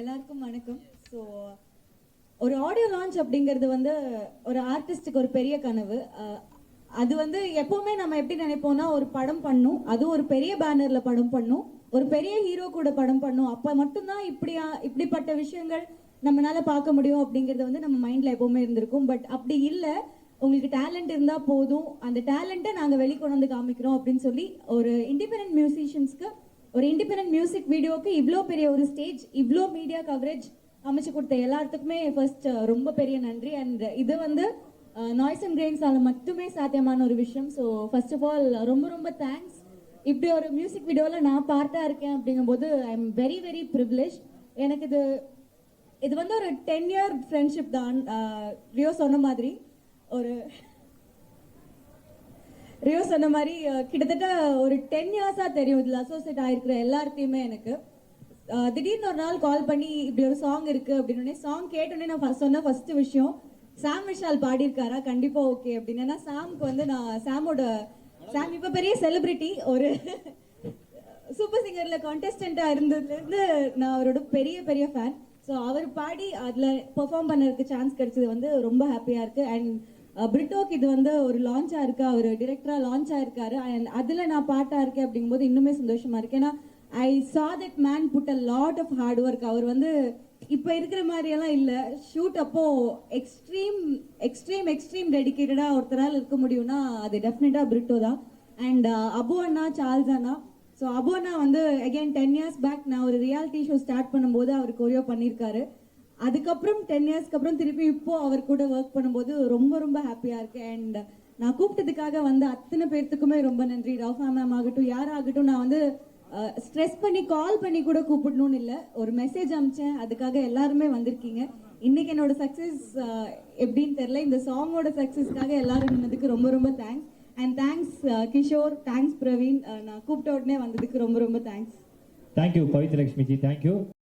எல்லாருக்கும் வணக்கம். ஸோ ஒரு ஆடியோ லான்ச் அப்படிங்கிறது வந்து ஒரு ஆர்டிஸ்டுக்கு ஒரு பெரிய கனவு. அது வந்து எப்பவுமே நம்ம எப்படி நினைப்போம்னா, ஒரு படம் பண்ணும், அதுவும் ஒரு பெரிய பேனர்ல படம் பண்ணும், ஒரு பெரிய ஹீரோ கூட படம் பண்ணும், அப்ப மட்டும்தான் இப்படிப்பட்ட விஷயங்கள் நம்மளால பார்க்க முடியும் அப்படிங்கிறது வந்து நம்ம மைண்ட்ல எப்பவுமே இருந்திருக்கும். பட் அப்படி இல்லை, உங்களுக்கு டேலண்ட் இருந்தா போதும், அந்த டேலண்ட்டை நாங்க வெளிக்கொண்டு வந்து காமிக்கிறோம் அப்படின்னு சொல்லி ஒரு இண்டிபெண்டன்ட் மியூசிஷியன்ஸ்க்கு, ஒரு இண்டிபெண்டன்ட் மியூசிக் வீடியோக்கு இவ்வளோ பெரிய ஒரு ஸ்டேஜ், இவ்வளோ மீடியா கவரேஜ் அமைச்சு கொடுத்த எல்லாத்துக்குமே ஃபர்ஸ்ட் ரொம்ப பெரிய நன்றி. அண்ட் இது வந்து நாய்ஸ் அண்ட் கிரெயின்ஸால மட்டுமே சாத்தியமான ஒரு விஷயம். ஸோ ஃபர்ஸ்ட் ஆஃப் ஆல் ரொம்ப ரொம்ப தேங்க்ஸ். இப்படி ஒரு மியூசிக் வீடியோவில் நான் பார்ட்டாக இருக்கேன் அப்படிங்கும்போது I am very very privilege. எனக்கு இது வந்து ஒரு 10 year ஃப்ரெண்ட்ஷிப் தான். ரியோ சொன்ன மாதிரி கிட்டத்தட்ட ஒரு 10 years-ஆ தெரியும் இதில் அசோசியேட் ஆகிருக்கிற எல்லாத்தையுமே. எனக்கு திடீர்னு ஒரு நாள் கால் பண்ணி இப்படி ஒரு சாங் இருக்கு அப்படின்னு சாங் கேட்டோன்னே நான் சொன்ன ஃபர்ஸ்ட் விஷயம், சாம் விஷால் பாடியிருக்காரா, கண்டிப்பா ஓகே அப்படின்னு. ஏன்னா சாம்க்கு வந்து நான் சாம் இப்போ பெரிய செலிபிரிட்டி, ஒரு சூப்பர் சிங்கர்ல கான்டெஸ்டண்டா இருந்ததுலேருந்து நான் அவரோட பெரிய பெரிய ஃபேன். ஸோ அவர் பாடி அதில் பெர்ஃபார்ம் பண்ணுறதுக்கு சான்ஸ் கிடைச்சது வந்து ரொம்ப ஹாப்பியாக இருக்குது. அண்ட் பிரிட்டோக்கு இது வந்து ஒரு லான்ச் ஆயிருக்கு, அவர் டிரெக்டரா லான்ச் ஆயிருக்காரு. அண்ட் அதில் நான் பாட்டா இருக்கேன் அப்படிங்கும்போது இன்னுமே சந்தோஷமா இருக்கு. ஏன்னா ஐ saw that man put a lot of hard work. அவர் வந்து இப்போ இருக்கிற மாதிரியெல்லாம் இல்லை. ஷூட் அப்போ எக்ஸ்ட்ரீம் டெடிக்கேட்டடா ஒருத்தரால் இருக்க முடியும்னா அது டெஃபினட்டா பிரிட்டோ தான். அண்ட் அபு அண்ணா, சார்ல்ஸ் அண்ணா. ஸோ அபு அண்ணா வந்து அகெயின் 10 years பேக் நான் ஒரு ரியாலிட்டி ஷோ ஸ்டார்ட் பண்ணும்போது அவர் கொரியோ பண்ணியிருக்காரு. அதுக்கப்புறம் 10 yearsக்கு அப்புறம் திருப்பி இப்போ அவர் கூட ஒர்க் பண்ணும்போது ரொம்ப ரொம்ப ஹாப்பியா இருக்கு. அண்ட் நான் கூப்பிட்டதுக்காக வந்து அத்தனை பேர்த்துக்குமே ரொம்ப நன்றி. ரவுஃபா மேம் ஆகட்டும், யாராகட்டும், நான் வந்து ஸ்ட்ரெஸ் பண்ணி கால் பண்ணி கூட கூப்பிடணும்னு இல்லை, ஒரு மெசேஜ் அனுப்பிச்சேன், அதுக்காக எல்லாருமே வந்திருக்கீங்க. இன்னைக்கு என்னோட சக்ஸஸ் எப்படின்னு தெரியல, இந்த சாங்கோட சக்ஸஸ்க்காக எல்லாரும் நின்னதுக்கு ரொம்ப ரொம்ப thanks. And thanks Kishore, thanks Praveen, நான் கூப்பிட்ட உடனே வந்ததுக்கு ரொம்ப ரொம்ப தேங்க்ஸ். தேங்க்யூ பவித்ர லட்சுமிஜி, தேங்க்யூ.